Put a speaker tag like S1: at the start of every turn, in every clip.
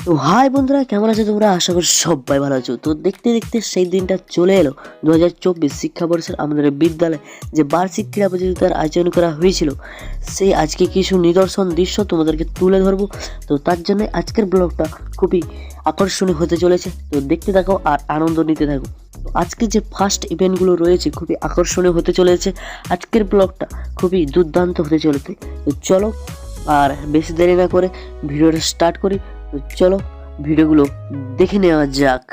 S1: তো হাই বন্ধুরা, কেমন আছো তোমরা? আশা করি সবাই ভালো আছো। তো দেখতে দেখতে সেই দিনটা চলে এলো। 2024 শিক্ষাবর্ষের আমাদের বিদ্যালয়ে যে বার্ষিক ক্রীড়া প্রতিযোগিতার আয়োজন করা হয়েছিল, সেই আজকে কিছু নিদর্শন দৃশ্য তোমাদেরকে তুলে ধরবো। তো তার জন্য আজকের ব্লগটা খুবই আকর্ষণীয় হতে চলেছে। তো দেখতে থাকো আর আনন্দ নিতে থাকো। তো আজকে যে ফার্স্ট ইভেন্টগুলো রয়েছে খুবই আকর্ষণীয় হতে চলেছে। আজকের ব্লগটা খুবই দুর্দান্ত হতে চলেছে। তো চলো আর বেশি দেরি না করে ভিডিওটা স্টার্ট করি। তো চলো ভিডিওগুলো দেখে নেওয়া যাক।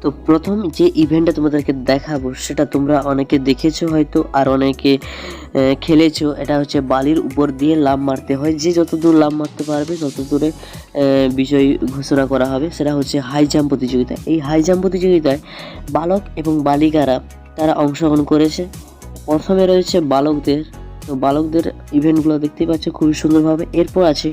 S1: তো প্রথম যে ইভেন্টটা তোমাদেরকে দেখাবো সেটা তোমরা অনেকে দেখেছো হয়তো, আর অনেকে খেলেছো। এটা হচ্ছে বালির উপর দিয়ে লাফ মারতে হয়, যে যত দূর লাফ মারতে পারবে তত দূরে বিজয় ঘোষণা করা হবে। সেটা হচ্ছে হাই জাম্প প্রতিযোগিতা। এই হাই জাম্প প্রতিযোগিতায় বালক এবং বালিকারা তারা অংশগ্রহণ করেছে। প্রথমে রয়েছে বালকদের। তো বালকদের ইভেন্টগুলো দেখতেই পাচ্ছ খুবই সুন্দরভাবে। এরপর আছে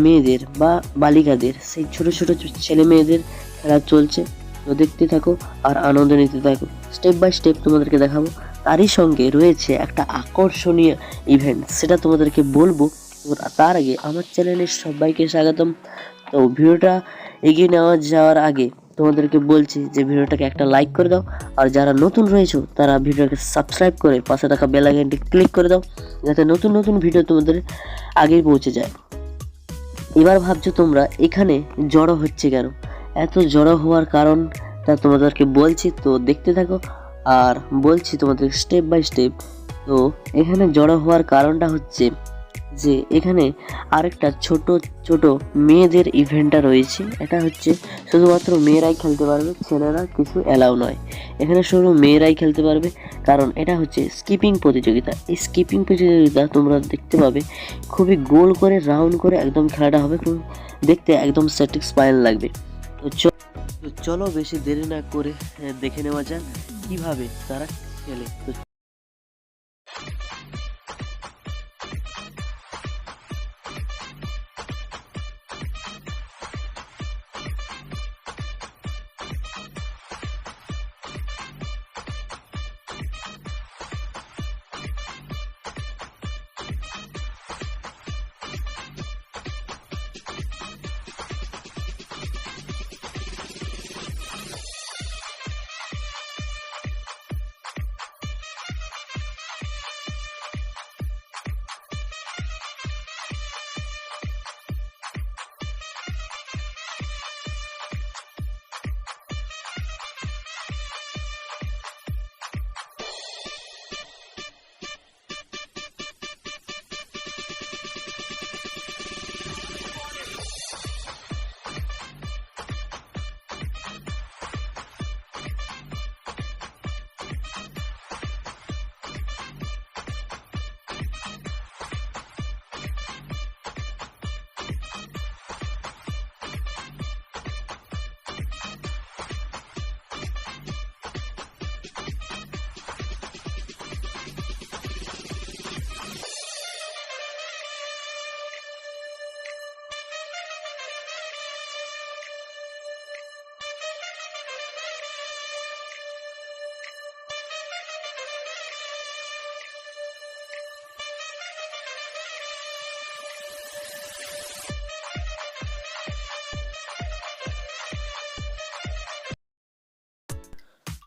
S1: মেয়েদের বা বালিকাদের, সেই ছোট ছোট ছেলে মেয়েদের খেলা চলছে। তো দেখতে থাকো আর আনন্দ নিতে থাকো। স্টেপ বাই স্টেপ তোমাদেরকে দেখাবো। তারই সঙ্গে রয়েছে একটা আকর্ষণীয় ইভেন্ট, সেটা তোমাদেরকে বলবো। তো তার আগে আমার চ্যানেলের সবাইকে স্বাগতম। তো ভিডিওটা এগিয়ে নেওয়া যাওয়ার আগে তোমাদেরকে বলছি যে ভিডিওটাকে একটা লাইক করে দাও, আর যারা নতুন রয়েছো তারা ভিডিওটাকে সাবস্ক্রাইব করে পাশে থাকা বেল আইকনটি ক্লিক করে দাও, যাতে নতুন নতুন ভিডিও তোমাদের আগেই পৌঁছে যায়। এবার ভাবছো তোমরা এখানে জড়ো হচ্ছে কেন? এত জড়ো হওয়ার কারণটা তোমাদেরকে বলছি, তো দেখতে থাকো আর বলছি তোমাদের স্টেপ বাই স্টেপ। তো এখানে জড়ো হওয়ার কারণটা হচ্ছে যে এখানে আরেকটা ছোট ছোট মেয়েদের ইভেন্টটা রয়েছে। এটা হচ্ছে শুধুমাত্র মেয়েরাই খেলতে পারবে, ছেলেরা কিছু অ্যালাউ নয়। এখানে শুধু মেয়েরাই খেলতে পারবে, কারণ এটা হচ্ছে স্কিপিং প্রতিযোগিতা। এই স্কিপিং প্রতিযোগিতা তোমরা দেখতে পাবে খুবই গোল করে রাউন্ড করে একদম খেলাটা হবে, দেখতে একদম স্যাটিসফাইং লাগবে। তো চলো বেশি দেরি না করে দেখে নেওয়া যাক কিভাবে তারা খেলে। তো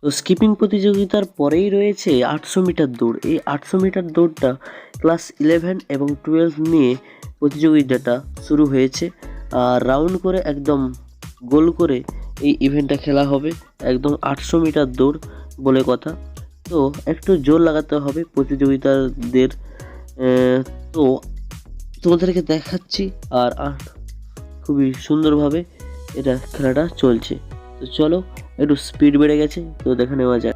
S1: তো স্কিপিং প্রতিযোগিতার পরেই রয়েছে 800 মিটার দৌড়। এই 800 মিটার দৌড়টা ক্লাস 11 এবং 12 নিয়ে প্রতিযোগিতাটা শুরু হয়েছে। আর রাউন্ড করে একদম গোল করে এই ইভেন্টটা খেলা হবে। একদম 800 মিটার দৌড় বলে কথা। তো একটু জোর লাগাতে হবে প্রতিযোগিতাদের। তো তোমাদেরকে দেখাচ্ছি আর খুবই সুন্দরভাবে এটা খেলাটা চলছে। তো চলো, একটু স্পিড বেড়ে গেছে, তো দেখে নেওয়া যায়।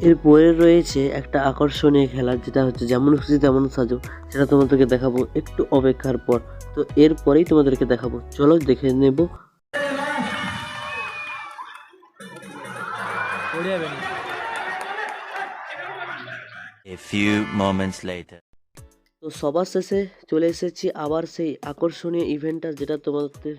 S1: এরপরে রয়েছে একটা আকর্ষণীয় খেলা, যেটা হচ্ছে যেমন খুশি তেমন সাজো। সেটা তোমাদেরকে দেখাবো একটু অপেক্ষার পর। তো এরপরেই তোমাদেরকে দেখাবো, চলো দেখে নেব।
S2: A few moments later.
S1: তো সবার শেষে চলে এসেছি আবার সেই আকর্ষণীয় ইভেন্টটা, যেটা তোমাদেরকে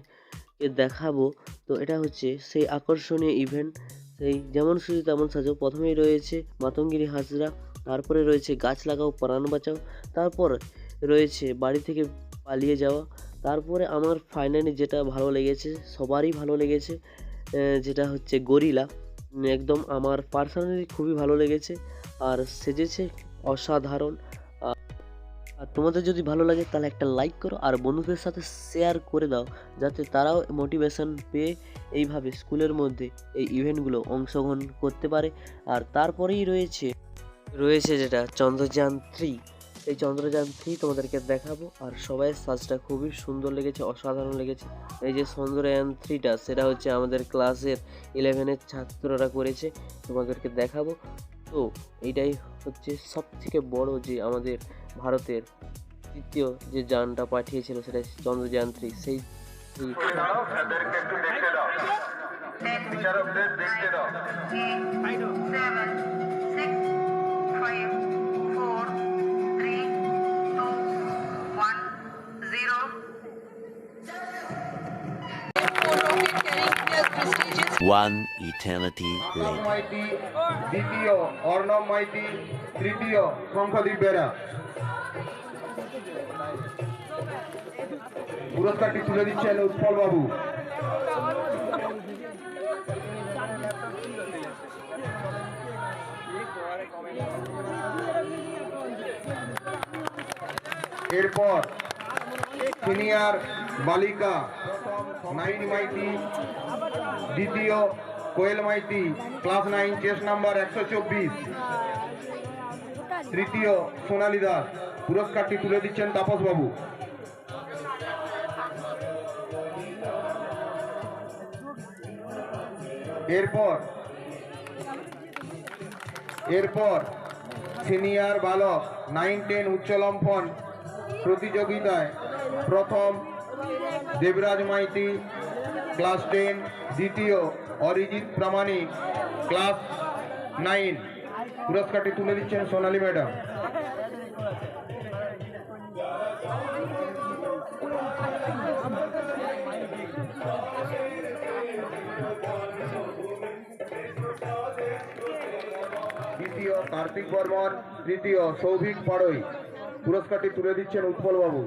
S1: দেখাবো। তো এটা হচ্ছে সেই আকর্ষণীয় ইভেন্ট, সেই যেমন খুশি তেমন সাজো। প্রথমেই রয়েছে মাতঙ্গিনী হাজরা, তারপরে রয়েছে গাছ লাগাও প্রাণ বাঁচাও, তারপর রয়েছে বাড়ি থেকে পালিয়ে যাওয়া, তারপরে আমার ফাইনালি যেটা ভালো লেগেছে, সবারই ভালো লেগেছে, যেটা হচ্ছে গরিলা। একদম আমার পার্সোনালি খুবই ভালো লেগেছে আর সেজেছে অসাধারণ। আর তোমাদের যদি ভালো লাগে তাহলে একটা লাইক করো আর বন্ধুদের সাথে শেয়ার করে দাও, যাতে তারাও মোটিভেশন পেয়ে এইভাবে স্কুলের মধ্যে এই ইভেন্টগুলো অংশগ্রহণ করতে পারে। আর তারপরেই রয়েছে যেটা চন্দ্রযান 3, এই চন্দ্রযান 3 তোমাদেরকে দেখাবো। আর সবাই সাজটা খুবই সুন্দর লেগেছে, অসাধারণ লেগেছে। এই যে চন্দ্রযান 3টা, সেটা হচ্ছে আমাদের ক্লাসের 11-এর ছাত্ররা করেছে, তোমাদেরকে দেখাবো। তো এইটাই হচ্ছে সব থেকে বড় যে আমাদের ভারতের তৃতীয় যে যানটা পাঠিয়েছিল, সেটা চন্দ্রযান 3। সেই
S2: One eternity later.
S3: মাইতি, দ্বিতীয় অর্ণব মাইতি, তৃতীয় শঙ্খদীপ বেরা। পুরস্কারটি তুলে দিচ্ছেন উৎপল বাবু। এরপর সিনিয়র বালিকা 9 মাইতি, দ্বিতীয় কোয়েল মাইতি, ক্লাস 9, চেস নাম্বার 124, তৃতীয় সোনালী দাস। পুরস্কারটি তুলে দিচ্ছেন তাপস বাবু। এরপর সিনিয়র বালক 9-10 উচ্চলম্ফন প্রতিযোগিতায় প্রথম দেবরাজ মাইতি, ক্লাস 10, দ্বিতীয় অরিজিৎ প্রামাণিক, ক্লাস 9। পুরস্কারটি তুলে দিচ্ছেন সোনালী ম্যাডাম। দ্বিতীয় কার্তিক বর্মন, তৃতীয় সৌভিক পাড়ই। পুরস্কারটি তুলে দিচ্ছেন উৎপল বাবু।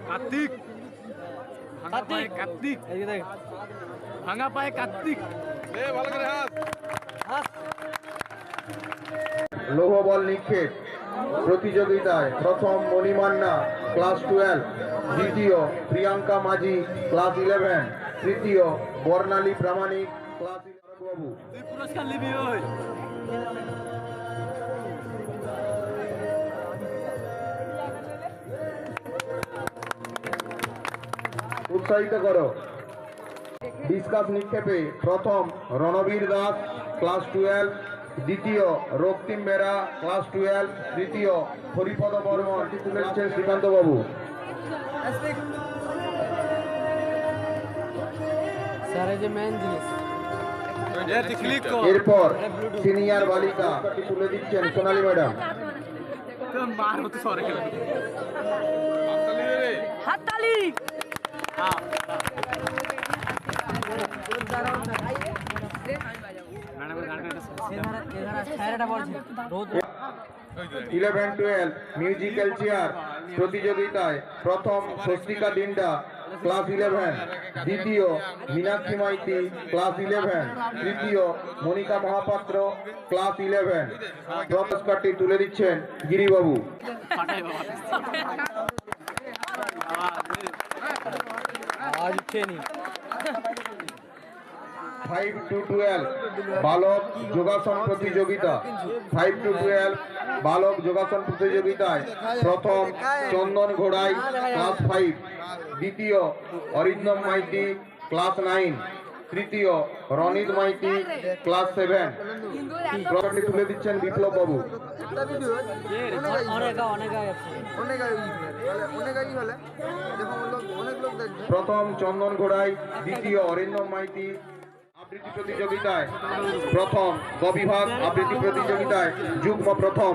S4: কার্তিক কার্তিক ভাঙা পায়ে কার্তিক, ভালো করে হাত।
S3: লৌহ বল নিক্ষেপ প্রতিযোগিতায় প্রথম মণিমান্না, ক্লাস 12, দ্বিতীয় প্রিয়াঙ্কা মাঝি, ক্লাস 11, তৃতীয় বর্ণালী প্রামাণিক, ক্লাস 11। বাবু
S4: তুই পুরস্কার নিবি ওই।
S3: উৎসাহিত করো। ডিসকাস নিক্ষেপে প্রথম রণবীর দাস, ক্লাস 12, দ্বিতীয় রক্তিম বেরা, ক্লাস 12, তৃতীয় হরিপদ বর্মন। তুলে দিচ্ছেন শ্রীকান্ত বাবু। এরপর সিনিয়র বালিকা তুলে দিচ্ছেন সোনালী ম্যাডাম।
S4: মার হতে সরে গেল হাততালি। ইলেভেন 12 মিউজিক্যাল চেয়ার প্রতিযোগিতায় প্রথম স্বস্তিকা দিন্ডা, ক্লাস 11, দ্বিতীয় মীনাক্ষী মাইতি, ক্লাস 11, তৃতীয় মনিকা মহাপাত্র, ক্লাস 11। পুরস্কারটি তুলে দিচ্ছেন গিরিবাবু। আওয়াজ উঠেনি।
S3: 5 to 12 বালক যোগাসন প্রতিযোগিতা, 5 to 12 বালক যোগাসন প্রতিযোগিতায় প্রথম চন্দন ঘোড়াই, ক্লাস 5, দ্বিতীয় অরিন্দম মাইতি, ক্লাস 9, তৃতীয় রনিত মাইতি, ক্লাস 7। পুরস্কারটি তুলে দিচ্ছেন বিপ্লব বাবু। প্রথম চন্দন ঘোড়াই, দ্বিতীয় অরিন্দম মাইতি। আবৃত্তি প্রতিযোগিতায় প্রথম বিভাগ আবৃত্তি প্রতিযোগিতায় যুগ্ম প্রথম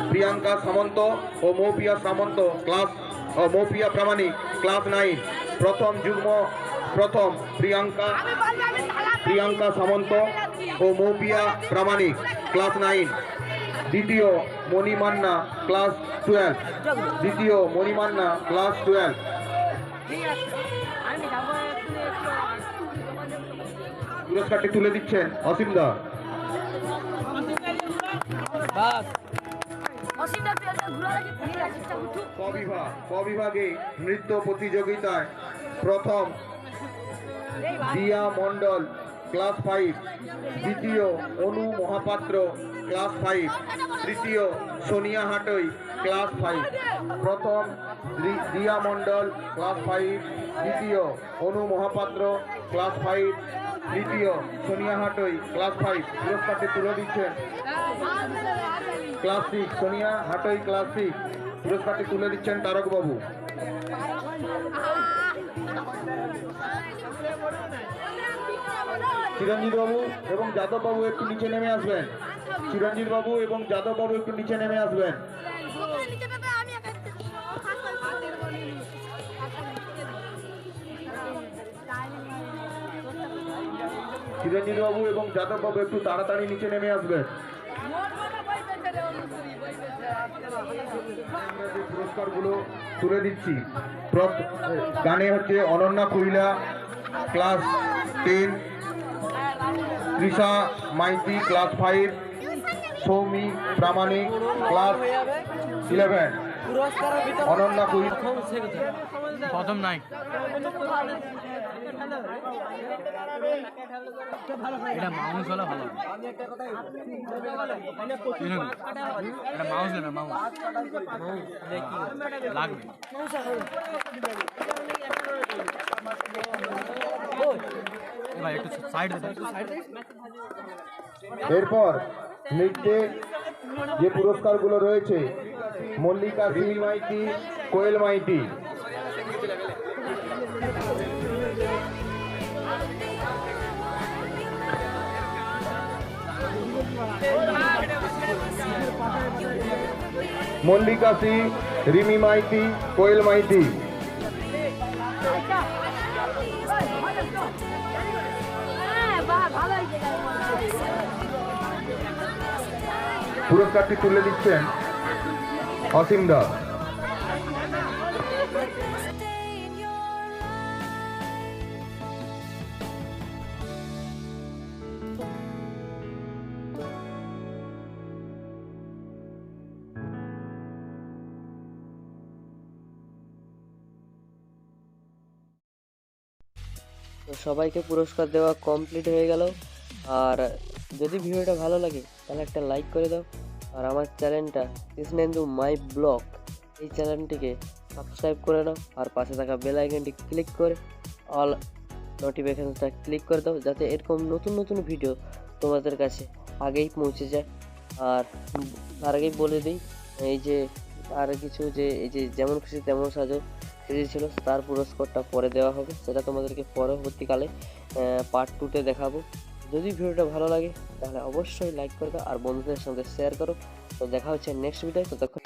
S3: প্রিয়াঙ্কা সামন্ত ও মৌপিয়া সামন্ত, ক্লাস মৌপিয়া প্রামাণিক, ক্লাস 9। প্রথম যুগ্ম প্রথম প্রিয়াঙ্কা সামন্ত ও মৌপিয়া প্রামাণিক, ক্লাস 9। দ্বিতীয় মণিমান্না, ক্লাস 12, দ্বিতীয় মণিমান্না, ক্লাস 12, পুরস্কারটি তুলে দিচ্ছেন অসীম দা। ক বিভাগে নৃত্য প্রতিযোগিতায় প্রথম দিয়া মণ্ডল ক্লাস 5, দ্বিতীয় অনু মহাপাত্র ক্লাস 5, তৃতীয় সোনিয়া হাটই ক্লাস 5। প্রথম দিয়া মণ্ডল ক্লাস 5, দ্বিতীয় অনু মহাপাত্র ক্লাস 5, তৃতীয় সোনিয়া হাটই ক্লাস 5। পুরস্কারটি তুলে দিচ্ছেন ক্লাস 6, সোনিয়া হাটই ক্লাস 6। পুরস্কারটি তুলে দিচ্ছেন তারক বাবু। চিরঞ্জিত বাবু এবং যাদব বাবু একটু নিচে নেমে আসবেন। চিরঞ্জিত বাবু এবং যাদব বাবু একটু নিচে নেমে আসবেন। চিরঞ্জিত বাবু এবং যাদব বাবু একটু তাড়াতাড়ি নিচে নেমে আসবেন। পুরস্কারগুলো তুলে দিচ্ছি। গানে হচ্ছে অনন্যা কুইলা ক্লাস 10, তৃষা মাইতি ক্লাস 5, সৌমি প্রামাণিক ক্লাস 11। অনন্যা কুইলা
S5: প্রথম নাই এটা মাউস হলে ভালো, এটা মাউস নেবে, মাউস লাগবে। ভাই একটু সাইড দে।
S3: এরপর নৃত্যে যে পুরস্কারগুলো রয়েছে মল্লিকা রিমি মাইতি, কোয়েল মাইতি। মল্লিকা সি, রিমি মাইতি, কোয়েল মাইতি। পুরস্কারটি তুলে দিচ্ছেন অসীম দা।
S1: তো সবাইকে পুরস্কার দেওয়া কমপ্লিট হয়ে গেল। আর যদি ভিডিওটা ভালো লাগে তাহলে একটা লাইক করে দাও। আর আমার চ্যানেলটা কৃষ্ণেন্দু মাই ব্লগ, এই চ্যানেলটিকে সাবস্ক্রাইব করে নাও। আর পাশে থাকা বেল আইকনটি ক্লিক করে অল নোটিফিকেশনটা ক্লিক করে দাও, যাতে এরকম নতুন নতুন ভিডিও তোমাদের কাছে আগেই পৌঁছে যায়। আর তার আগেই বলে দিই, এই যে আর কিছু যে এই যে যেমন খুশি তেমন সাজো ছিল, তার পুরস্কারটা পরে দেওয়া হবে, সেটা তোমাদেরকে পরবর্তীকালে পার্ট 2-তে দেখাবো। যদি ভিডিওটা ভালো লাগে তাহলে অবশ্যই লাইক করবে আর বন্ধুদের সঙ্গে শেয়ার করো। তো দেখা হচ্ছে নেক্সট ভিডিও। ততক্ষণ